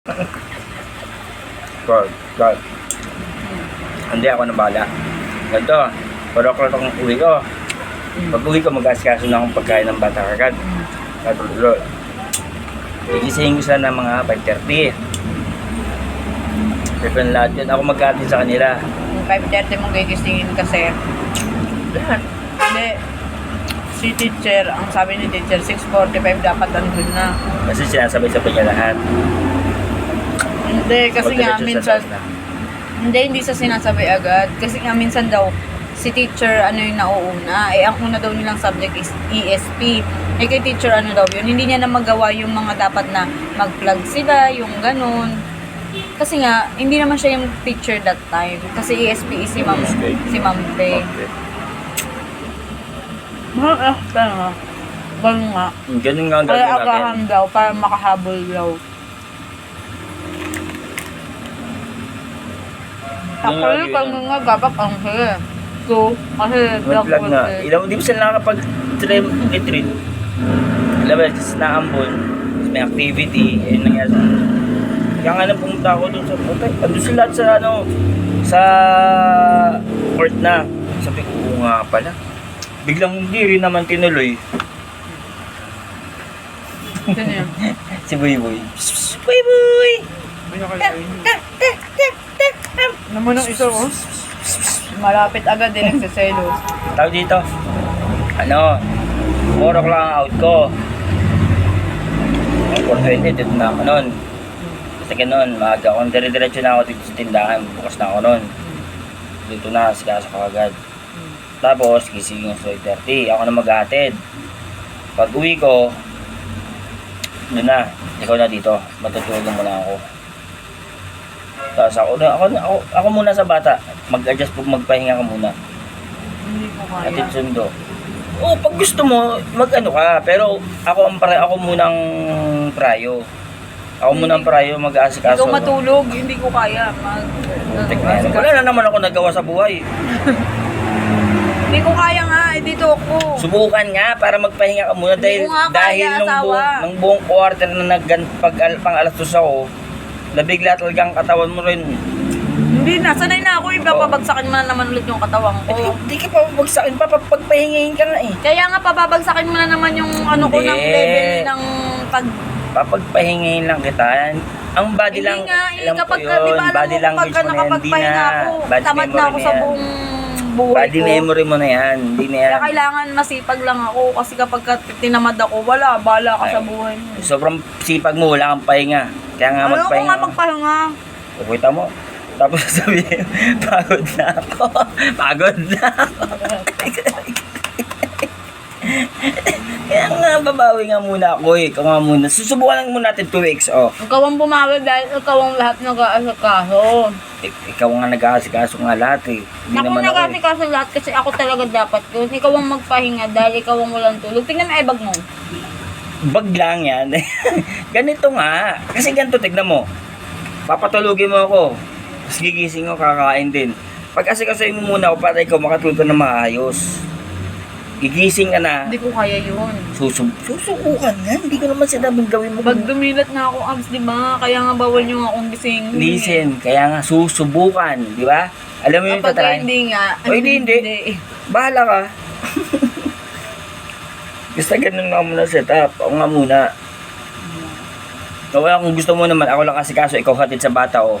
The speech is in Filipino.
God, God. Hindi ako nang bala. Ganito, 4 o'clock ang uwi ko. Pag uwi ko, mag-asikaso na akong pagkain ng bata kagad. Katulog. Igisingin ko sila ng mga 5:30. Pero lahat yun, ako mag-atin sa kanila. Yung 5:30 mong gigisingin kasi. Lahat. Hindi. Si teacher, ang sabi ni teacher, 6:45 dapat andun na. Kasi sinasabay-sabay niya lahat. Hindi, kasi nga Pagdiretso minsan, sa taas na. hindi sa sinasabay agad. Kasi nga minsan daw, si teacher ano yung nauuna. Eh, ang una daw nilang subject is ESP. Eh, kay teacher ano daw yun. Hindi niya na magawa yung mga dapat na mag-plug sila, yung ganun. Kasi nga, hindi naman siya yung teacher that time. Kasi ESP is si Ma'am Pe. Okay. Ganun nga. Ganun nga ang Kaya gagawin natin. agahan daw, para makahabol daw. Ganun nga Actually, pag gagawin nga gabak ang hili. So, kasi Mag-vlog na. Ilang di ba sila nakakapag-retreat? Labas, kasi naambon. May activity. Eh, nangyari sa kaya nga nang pumunta ako doon sa puntay. Andun sila sa sa court na. Sabi ko, oo nga pala. Biglang hindi rin naman tinuloy. Sino yun? Si Boy Boy. Boy Boy! Naman ang ito, oh. Malapit agad din nagsiselos. Tawag dito. 4 o'clock ang out ko. 4:20, dito na ako nun. Kasi ganun, maaga ako. Dire-diretso na ako dito sa tindahan. Bukas na ako nun. Dito na, sigaso ko agad. Tapos, gising yung 3:30. Ako na mag-aatid. Pag uwi ko, doon na. Ikaw na dito. Matutulog muna ako. Tapos ako muna sa bata. Mag-adjust po, magpahinga ka muna. Hindi ko kaya. Atid sundo. Oo, pag gusto mo, mag-ano ka. Pero ako munang prayo. Ako munang prayo, mag-aasikaso. Ikaw matulog, hindi ko kaya. Wala na naman ako nagawa sa buhay. Hindi ko kaya nga, eh, dito ako. Subukan nga para magpahinga ka muna Hindi ko nga kaya, asawa. nung buong quarter na pang alas 2 ako, nabigla talagang katawan mo rin. Hindi na, sanay na ako. Ipapabagsakin mo na naman ulit yung katawan ko. Hindi ka pa babagsakin, papagpahingahin ka nga eh. Kaya nga, papabagsakin mo na naman yung ano ko ng Hindi. level ng pag... Papagpahingahin lang kita. Ang body Hindi lang, nga, alam ko kapag yun, di ba alam body mo, language kapag mo na yan, hindi nakapagpahinga na. ako, Body tamad na memory ako na sa yan. buong buhay Body ko. memory mo na yan, hindi na yan. Kaya kailangan masipag lang ako kasi kapag tinamad ako, wala, bala ka sa buhay mo. Sobrang sipag mo, wala kang pahinga. Kaya nga Ano ko magpahinga. nga magpahinga? Pagkita mo. Tapos sasabihin, pagod na ako. Pagod na ako. Kaya nga, babawi nga muna ako eh. Ikaw nga muna. Susubukan lang muna natin 2 weeks, oh. Ikaw ang bumawi dahil ikaw ang lahat nag-aasikaso. Ikaw nga nag-aasikaso nga lahat eh. Hindi Ako naman ako eh. nag-aasikaso lahat kasi ako talaga dapat yun. Ikaw ang magpahinga dahil ikaw ang walang tulog. Tingnan mo ebag mo. Bag lang yan. Ganito nga. Kasi ganito, tignan mo. Papatulugin mo ako. Tapos gigising ko, kakain din. Pag asikasuhin mo muna ako para ikaw makatulog ka na maayos. Gigising ka na. Hindi ko kaya yun. Susubukan nga. Hindi ko naman sinabing gawin mo. Pag dumilat na ako, abs, di ba? Kaya nga bawal nyo akong gising. Listen, kaya nga susubukan. Di ba? Alam mo yung Kapag tatry? hindi nga. O hindi. Bahala ka. Basta ganun nga muna setup. Ako nga muna. Kaya kung gusto mo naman, ako lang kasi kaso, ikaw hatid sa bata o.